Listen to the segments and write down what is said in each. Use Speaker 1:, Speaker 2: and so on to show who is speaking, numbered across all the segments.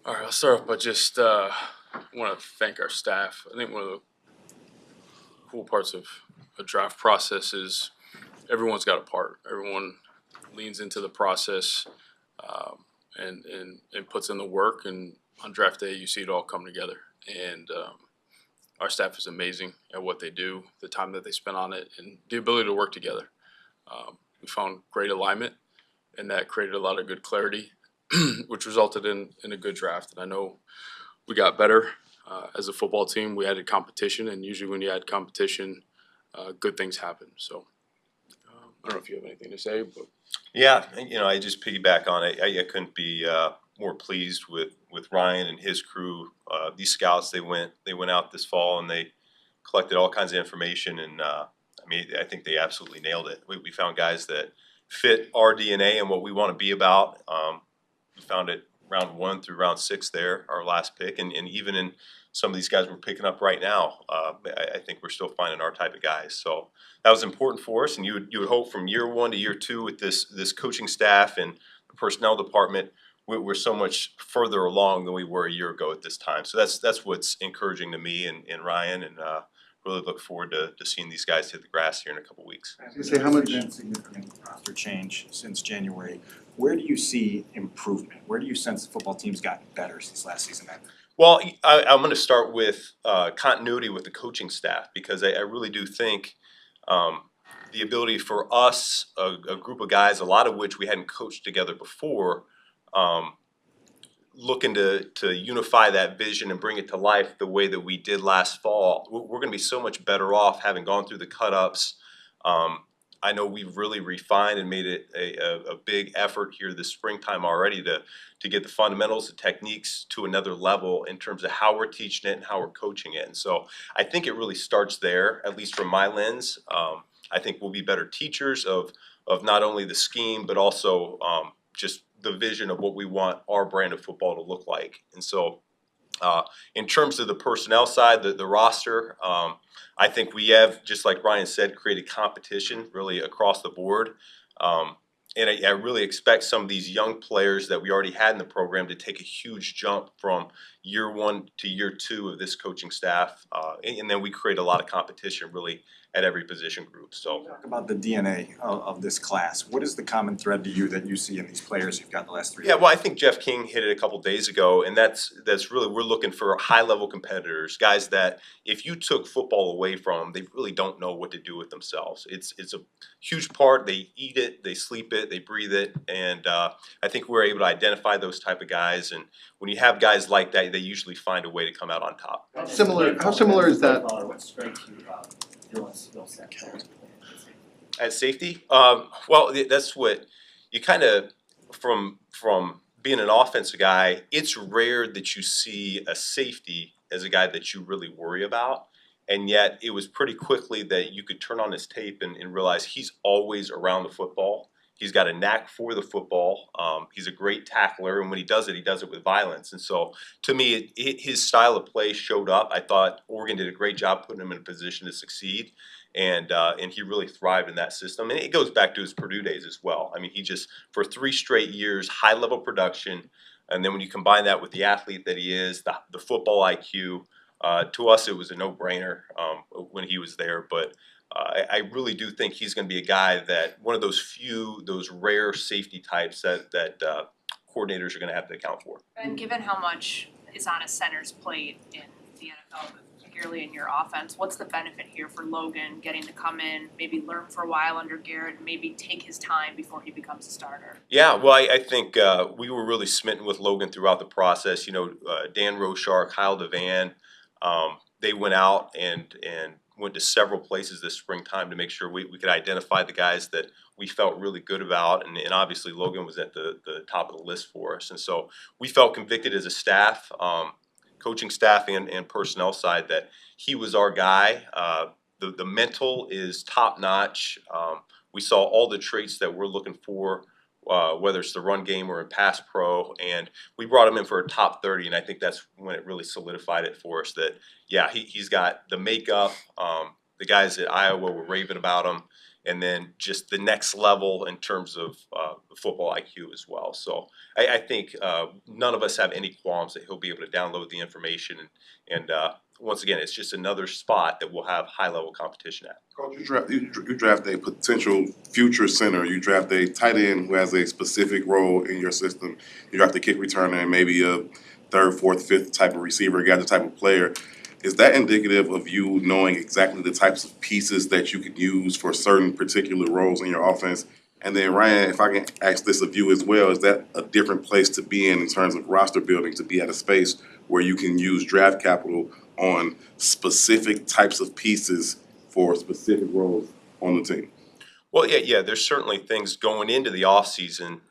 Speaker 1: All right, I'll start off by just want to thank our staff. I think one of the cool parts of a draft process is everyone's got a part. Everyone leans into the process and puts in the work. And on draft day, you see it all come together. And our staff is amazing at what they do, the time that they spend on it, and the ability to work together. We found great alignment, and that created a lot of good clarity, which resulted in a good draft. And I know we got better as a football team. We added competition, and usually when you add competition, good things happen. So I don't know if you have anything to say, but
Speaker 2: Yeah, I just piggyback on it. I couldn't be more pleased with Ryan and his crew. These scouts, they went out this fall and they collected all kinds of information, and I think they absolutely nailed it. We found guys that fit our DNA and what we want to be about. We found it round 1 through round 6 there, our last pick, and even in some of these guys we're picking up right now, I think we're still finding our type of guys. So that was important for us, and you would hope from year 1 to year 2 with this coaching staff and the personnel department, we're so much further along than we were a year ago at this time. So that's what's encouraging to me and Ryan, and really look forward to seeing these guys hit the grass here in a couple weeks.
Speaker 3: I was gonna say, how much significant roster change since January? Where do you see improvement? Where do you sense the football team's gotten better since last season ended?
Speaker 2: Well, I'm going to start with continuity with the coaching staff, because I really do think the ability for us, a group of guys, a lot of which we hadn't coached together before, looking to unify that vision and bring it to life the way that we did last fall. We're going to be so much better off having gone through the cut-ups. I know we've really refined and made it a big effort here this springtime already to get the fundamentals, the techniques to another level in terms of how we're teaching it and how we're coaching it. And so I think it really starts there, at least from my lens. I think we'll be better teachers of not only the scheme, but also just the vision of what we want our brand of football to look like. And so in terms of the personnel side, the roster, I think we have, just like Ryan said, created competition really across the board. And I really expect some of these young players that we already had in the program to take a huge jump from year 1 to year 2 of this coaching staff. And then we create a lot of competition really at every position group. So
Speaker 3: Talk about the DNA of this class. What is the common thread to you that you see in these players you've got the last 3
Speaker 2: yeah,
Speaker 3: years?
Speaker 2: well, I think Jeff King hit it a couple days ago, and that's really, we're looking for high-level competitors, guys that if you took football away from them, they really don't know what to do with themselves. It's a huge part. They eat it, they sleep it, they breathe it, and I think we're able to identify those type of guys. And when you have guys like that, they usually find a way to come out on top.
Speaker 4: How similar is that? What strikes you about Dylan's skill set?
Speaker 2: At safety, well, that's what you kind of from being an offensive guy. It's rare that you see a safety as a guy that you really worry about, and yet it was pretty quickly that you could turn on his tape and realize he's always around the football. He's got a knack for the football. He's a great tackler, and when he does it with violence. And so, to me, his style of play showed up. I thought Oregon did a great job putting him in a position to succeed, and he really thrived in that system. And it goes back to his Purdue days as well. I mean, he just, for 3 straight years, high-level production, and then when you combine that with the athlete that he is, the football IQ, to us it was a no-brainer when he was there. But I really do think he's going to be a guy that one of those rare safety types that coordinators are going to have to account for.
Speaker 5: And given how much is on a center's plate in the NFL, particularly in your offense, what's the benefit here for Logan getting to come in, maybe learn for a while under Garrett, maybe take his time before he becomes a starter?
Speaker 2: Yeah, well, I think we were really smitten with Logan throughout the process. Dan Roshar, Kyle Devan, they went out and went to several places this springtime to make sure we could identify the guys that we felt really good about, and obviously Logan was at the top of the list for us. And so we felt convicted as a staff, coaching staff and personnel side, that he was our guy. The mental is top notch. We saw all the traits that we're looking for, whether it's the run game or in pass pro, and we brought him in for a top 30, and I think that's when it really solidified it for us that, yeah, he's got the makeup. The guys at Iowa were raving about him, and then just the next level in terms of football IQ as well. So I think none of us have any qualms that he'll be able to download the information, and once again, it's just another spot that we'll have high level competition at.
Speaker 6: Coach, you draft a potential future center. You draft a tight end who has a specific role in your system. You draft a kick returner and maybe a third, fourth, fifth type of receiver, guy, the type of player. Is that indicative of you knowing exactly the types of pieces that you can use for certain particular roles in your offense? And then Ryan, if I can ask this of you as well, is that a different place to be in terms of roster building, to be at a space where you can use draft capital on specific types of pieces for specific roles on the team?
Speaker 2: Well, yeah, there's certainly things going into the offseason.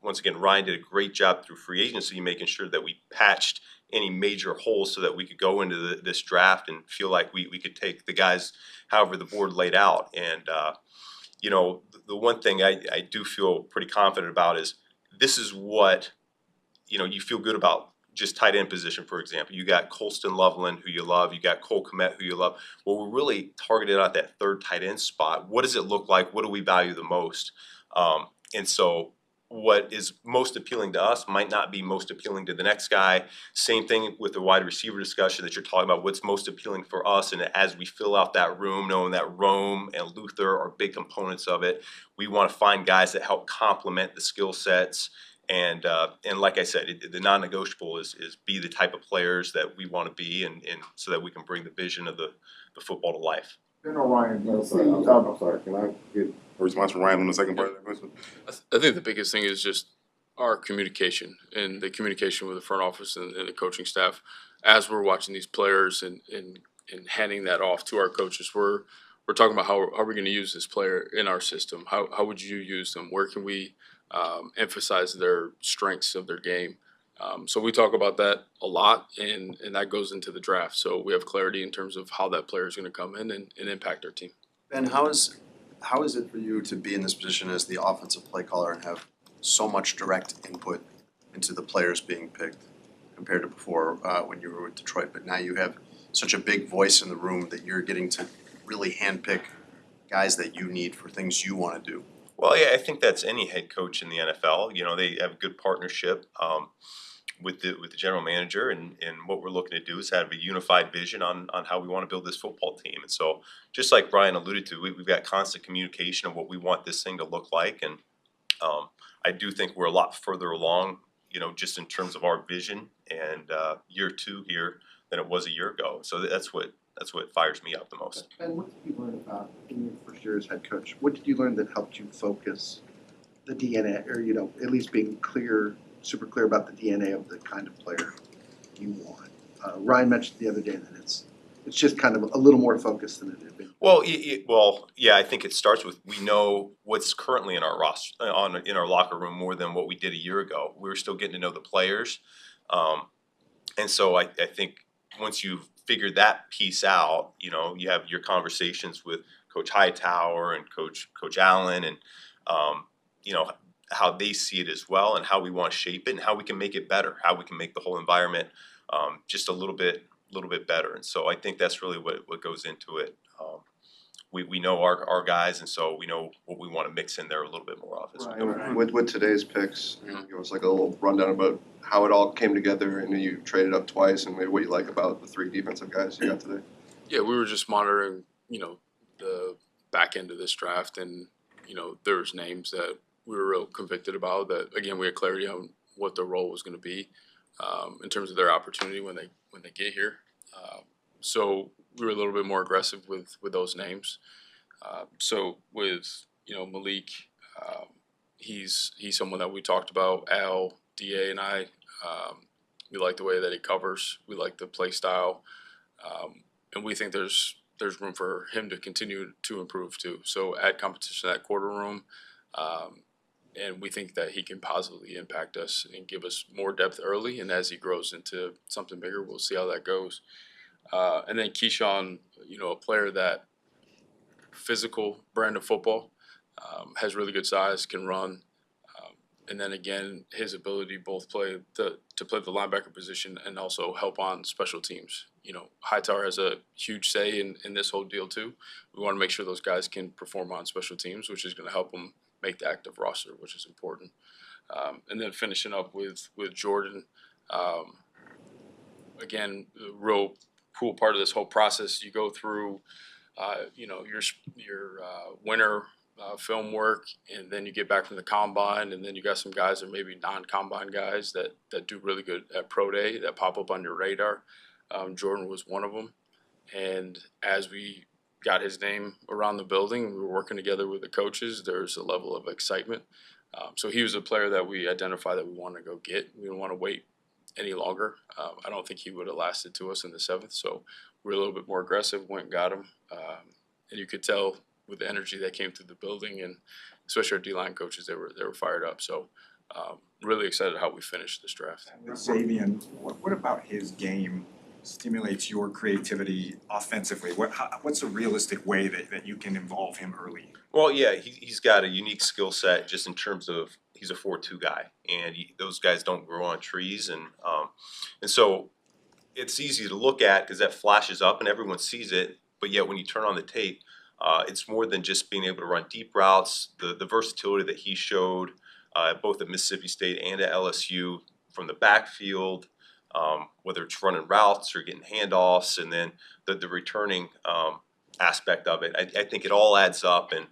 Speaker 2: Once again, Ryan did a great job through free agency, making sure that we patched any major holes so that we could go into this draft and feel like we could take the guys however the board laid out. And, the one thing I do feel pretty confident about is this is what, you feel good about. Just tight end position, for example. You got Colston Loveland, who you love. You got Cole Kmet, who you love. Well, we're really targeted at that third tight end spot. What does it look like? What do we value the most? And so what is most appealing to us might not be most appealing to the next guy. Same thing with the wide receiver discussion that you're talking about. What's most appealing for us? And as we fill out that room, knowing that Rome and Luther are big components of it, we want to find guys that help complement the skill sets. And like I said, the non-negotiable is be the type of players that we want to be, and so that we can bring the vision of the football to life.
Speaker 6: General Ryan, I'm sorry. Can I get a response from Ryan on the second part of that question?
Speaker 1: I think the biggest thing is just our communication and the communication with the front office and the coaching staff. As we're watching these players and handing that off to our coaches, we're talking about how are we going to use this player in our system? How would you use them? Where can we emphasize their strengths of their game? So we talk about that a lot, and that goes into the draft. So we have clarity in terms of how that player is going to come in and impact our team.
Speaker 7: Ben, how is it for you to be in this position as the offensive play caller and have so much direct input into the players being picked compared to before when you were with Detroit? But now you have such a big voice in the room that you're getting to really handpick guys that you need for things you want to do.
Speaker 2: Well, yeah, I think that's any head coach in the NFL. They have a good partnership with the general manager, and what we're looking to do is have a unified vision on how we want to build this football team. And so, just like Brian alluded to, we've got constant communication of what we want this thing to look like, and I do think we're a lot further along, just in terms of our vision and year two here than it was a year ago. So that's what fires me up the most.
Speaker 8: And what did you learn about in your first year as head coach? What did you learn that helped you focus the DNA, or at least being super clear about the DNA of the kind of player you want? Ryan mentioned the other day that it's just kind of a little more focused than it had been.
Speaker 2: Well, I think it starts with we know what's currently in our roster, in our locker room more than what we did a year ago. We were still getting to know the players, and so I think once you've figured that piece out, you have your conversations with Coach Hightower and Coach Allen, and how they see it as well, and how we want to shape it, and how we can make it better, how we can make the whole environment just a little bit better. And so I think that's really what goes into it. We know our guys, and so we know what we want to mix in there a little bit more often.
Speaker 9: With today's picks, give us like a little rundown about how it all came together, and you traded up twice, and maybe what you like about the three defensive guys you got today.
Speaker 1: Yeah, we were just monitoring, the back end of this draft, and there was names that we were real convicted about. That again, we had clarity on what their role was going to be in terms of their opportunity when they get here. So we were a little bit more aggressive with those names. So with Malik, he's someone that we talked about. Al, Da, and I, we like the way that he covers. We like the play style, and we think there's room for him to continue to improve too. So add competition at quarter room, and we think that he can positively impact us and give us more depth early. And as he grows into something bigger, we'll see how that goes. And then Keyshawn, a player that physical brand of football, has really good size, can run, And then again, his ability both play to play the linebacker position and also help on special teams. You know, Hightower has a huge say in this whole deal too. We want to make sure those guys can perform on special teams, which is going to help them make the active roster, which is important. And then finishing up with Jordan, again, the real cool part of this whole process, you go through, you know, your winter film work, and then you get back from the combine, and then you got some guys that are maybe non-combine guys that do really good at pro day that pop up on your radar. Jordan was one of them, and as we got his name around the building, we were working together with the coaches. There's a level of excitement. So he was a player that we identified that we wanted to go get. We didn't want to wait any longer. I don't think he would have lasted to us in the 7th, so we're a little bit more aggressive, went and got him. And you could tell with the energy that came through the building, and especially our D-line coaches, they were fired up. So really excited how we finished this draft.
Speaker 3: With Xavier, what about his game stimulates your creativity offensively? What's a realistic way that you can involve him early?
Speaker 2: Well, yeah, he's got a unique skill set just in terms of he's a 4-2 guy, and those guys don't grow on trees, and so it's easy to look at because that flashes up and everyone sees it. But yet when you turn on the tape, it's more than just being able to run deep routes. The versatility that he showed both at Mississippi State and at LSU from the backfield, whether it's running routes or getting handoffs, and then the returning aspect of it, I think it all adds up. And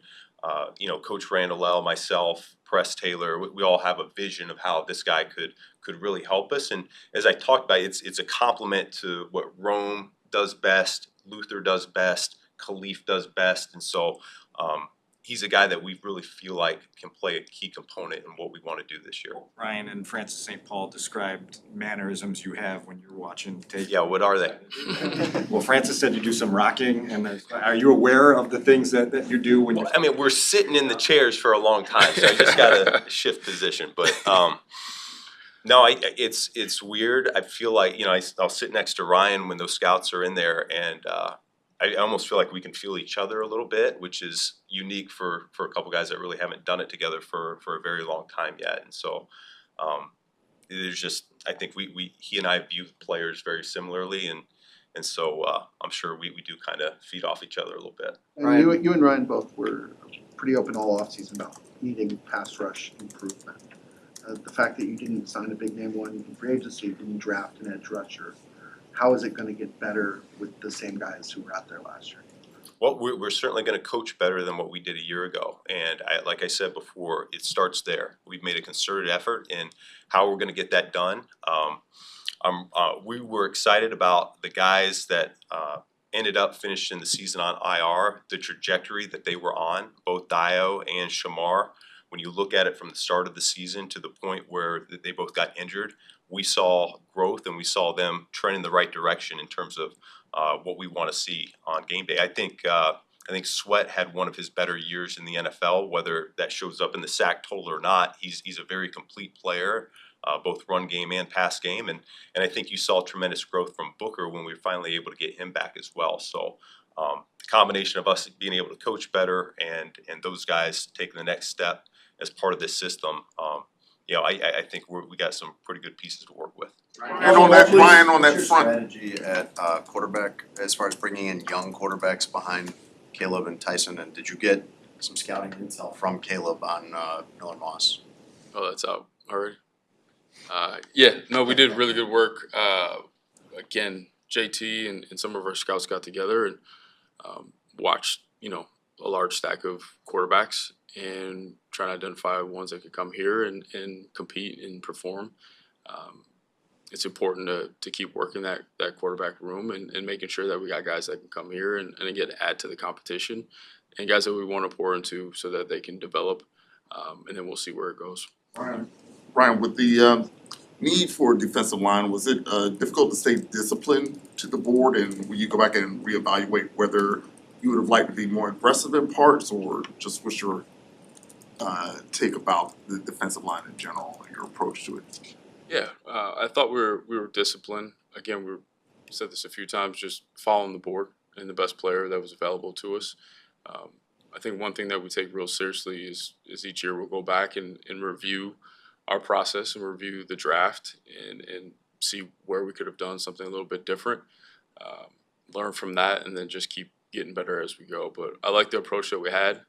Speaker 2: you know, Coach Randall, myself, Press Taylor, we all have a vision of how this guy could really help us. And as I talked about, it's a complement to what Rome does best, Luther does best, Khalif does best, and so he's a guy that we really feel like can play a key component in what we want to do this year.
Speaker 3: Ryan and Francis St. Paul described mannerisms you have when you're watching tape.
Speaker 2: Yeah, what are they?
Speaker 3: Well, Francis said you do some rocking, and are you aware of the things that you do when you?
Speaker 2: Well, I mean, we're sitting in the chairs for a long time, so I just gotta shift position. But no, it's weird. I feel like, you know, I'll sit next to Ryan when those scouts are in there, and I almost feel like we can feel each other a little bit, which is unique for a couple guys that really haven't done it together for a very long time yet. And so there's just, I think he and I view players very similarly, and so I'm sure we do kind of feed off each other a little bit.
Speaker 8: And you and Ryan both were pretty open all offseason about needing pass rush improvement. The fact that you didn't sign a big name one in free agency, didn't draft an edge rusher, how is it going to get better with the same guys who were out there last year?
Speaker 2: Well, we're certainly going to coach better than what we did a year ago. And like I said before, it starts there. We've made a concerted effort in how we're going to get that done. We were excited about the guys that ended up finishing the season on IR, the trajectory that they were on, both Dio and Shamar. When you look at it from the start of the season to the point where they both got injured, we saw growth and we saw them trend in the right direction in terms of what we want to see on game day. I think Sweat had one of his better years in the NFL. Whether that shows up in the sack total or not, he's a very complete player, both run game and pass game. And I think you saw tremendous growth from Booker when we were finally able to get him back as well. So the combination of us being able to coach better and those guys taking the next step as part of this system, you know, I think we got some pretty good pieces to work with.
Speaker 6: And on that, Ryan, on that
Speaker 7: What's
Speaker 6: front,
Speaker 7: your strategy at quarterback as far as bringing in young quarterbacks behind Caleb and Tyson? And did you get some scouting intel from Caleb on Miller Moss?
Speaker 1: Oh, that's out already. Yeah, no, we did really good work. Again, JT and some of our scouts got together and watched, you know, a large stack of quarterbacks and trying to identify ones that could come here and compete and perform. It's important to keep working that quarterback room and making sure that we got guys that can come here and again add to the competition and guys that we want to pour into so that they can develop, and then we'll see where it goes.
Speaker 6: Ryan, with the need for defensive line, was it difficult to stay disciplined to the board, and will you go back and reevaluate whether you would have liked to be more aggressive in parts, or just what's your take about the defensive line in general and your approach to it?
Speaker 1: Yeah, I thought we were disciplined. Again, we said this a few times, just following the board and the best player that was available to us. I think one thing that we take real seriously is each year we'll go back and review our process and review the draft and see where we could have done something a little bit different. Learn from that, and then just keep getting better as we go. But I like the approach that we had.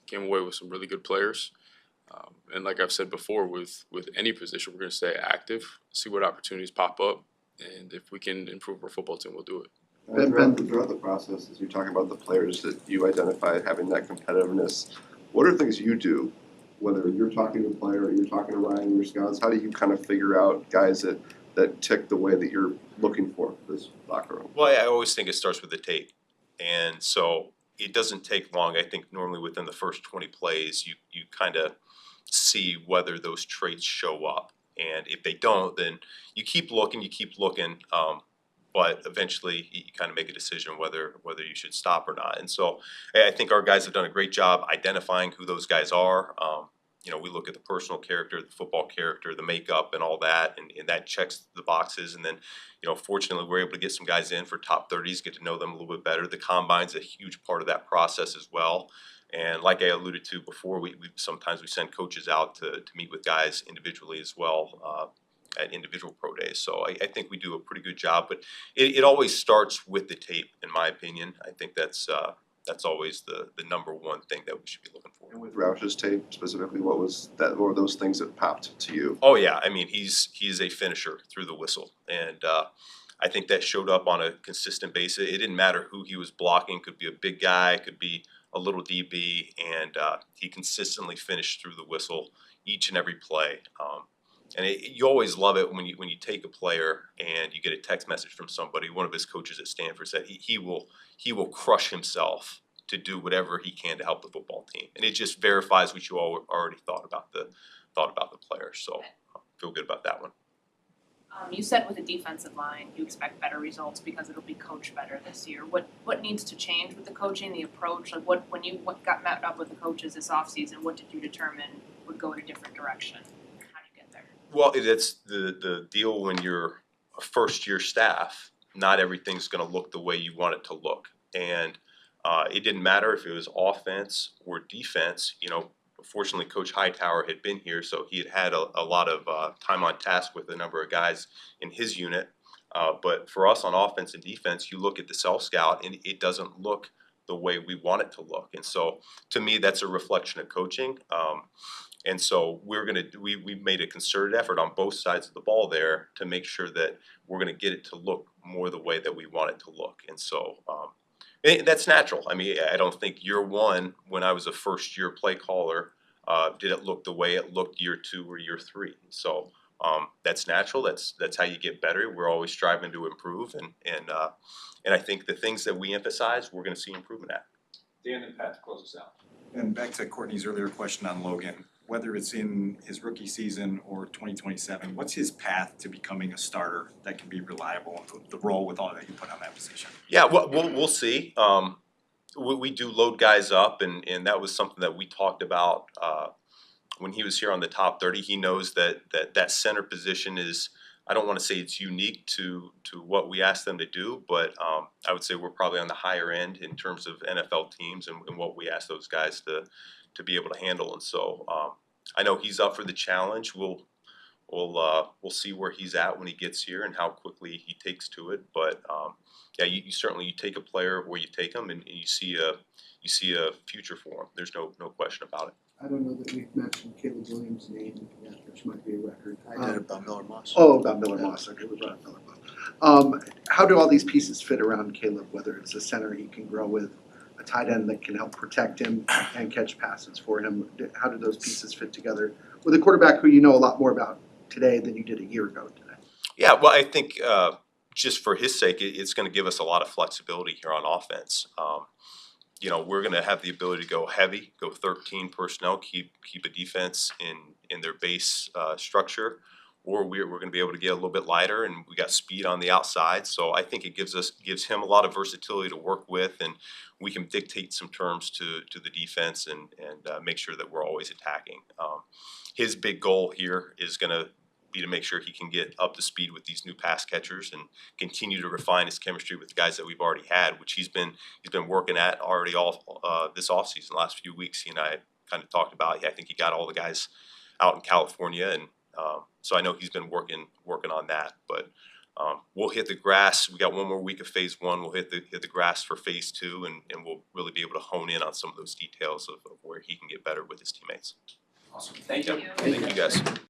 Speaker 1: Came away with some really good players. And like I've said before, with any position, we're going to stay active, see what opportunities pop up, and if we can improve our football team, we'll do it.
Speaker 9: Throughout the process, as you're talking about the players that you identify having that competitiveness, what are things you do, whether you're talking to a player or you're talking to Ryan and your scouts, how do you kind of figure out guys that tick the way that you're looking for this locker room?
Speaker 2: Well, I always think it starts with the tape. And so it doesn't take long. I think normally within the first 20 plays, you kind of see whether those traits show up. And if they don't, then you keep looking. But eventually you kind of make a decision whether you should stop or not. And so I think our guys have done a great job identifying who those guys are. We look at the personal character, the football character, the makeup and all that, and that checks the boxes. And then, fortunately, we're able to get some guys in for top 30s, get to know them a little bit better. The combine's a huge part of that process as well. And like I alluded to before, we sometimes send coaches out to meet with guys individually as well at individual pro days. So I think we do a pretty good job. But it always starts with the tape, in my opinion. I think that's always the number one thing that we should be looking for.
Speaker 9: And with Roush's tape specifically, what were those things that popped to you?
Speaker 2: Oh yeah, I mean he's a finisher through the whistle, and I think that showed up on a consistent basis. It didn't matter who he was blocking; could be a big guy, could be a little DB, and he consistently finished through the whistle each and every play. You always love it when you take a player and you get a text message from somebody. One of his coaches at Stanford said he will crush himself to do whatever he can to help the football team, and it just verifies what you all already thought about the player. So I feel good about that one.
Speaker 5: You said with the defensive line, you expect better results because it'll be coached better this year. What needs to change with the coaching, the approach? Like when you got met up with the coaches this offseason, what did you determine would go in a different direction? How do you get there?
Speaker 2: Well, it's the deal when you're a first-year staff. Not everything's going to look the way you want it to look, and it didn't matter if it was offense or defense. Fortunately, Coach Hightower had been here, so he had a lot of time on task with a number of guys in his unit. But for us on offense and defense, you look at the self-scout, and it doesn't look the way we want it to look. And so, to me, that's a reflection of coaching. And so we made a concerted effort on both sides of the ball there to make sure that we're going to get it to look more the way that we want it to look. And so that's natural. I mean, I don't think year one, when I was a first-year play caller, did it look the way it looked year 2 or year 3. So that's natural. That's how you get better. We're always striving to improve, and I think the things that we emphasize, we're going to see improvement at.
Speaker 10: Dan and Pat to close us out.
Speaker 3: And back to Courtney's earlier question on Logan, whether it's in his rookie season or 2027, what's his path to becoming a starter that can be reliable, the role with all that you put on that position?
Speaker 2: Yeah, we'll see. We do load guys up, and that was something that we talked about when he was here on the top 30. He knows that center position is, I don't want to say it's unique to what we asked them to do, but I would say we're probably on the higher end in terms of NFL teams and what we ask those guys to be able to handle. And so I know he's up for the challenge. We'll see where he's at when he gets here and how quickly he takes to it. But yeah, you certainly take a player where you take him, and you see a future for him. There's no question about it.
Speaker 8: I don't know that we've mentioned Caleb Williams' name yet, which might be a record.
Speaker 7: I did about Miller Moss.
Speaker 8: Oh, about Miller Moss, okay, we brought up Miller Moss. How do all these pieces fit around Caleb, whether it's a center he can grow with, a tight end that can help protect him and catch passes for him? How do those pieces fit together with a quarterback who you know a lot more about today than you did a year ago today?
Speaker 2: Yeah, well, I think just for his sake, it's going to give us a lot of flexibility here on offense. We're going to have the ability to go heavy, go 13 personnel, keep a defense in their base structure, or we're going to be able to get a little bit lighter, and we got speed on the outside. So I think it gives him a lot of versatility to work with, and we can dictate some terms to the defense and make sure that we're always attacking. His big goal here is going to be to make sure he can get up to speed with these new pass catchers and continue to refine his chemistry with the guys that we've already had, which he's been working at already all this offseason. The last few weeks, he and I kind of talked about. I think he got all the guys out in California, and so I know he's been working on that. But we'll hit the grass. We got one more week of phase one. We'll hit the grass for phase two, and we'll really be able to hone in on some of those details of where he can get better with his teammates.
Speaker 10: Awesome, thank you.
Speaker 5: Thank
Speaker 2: Thank you guys.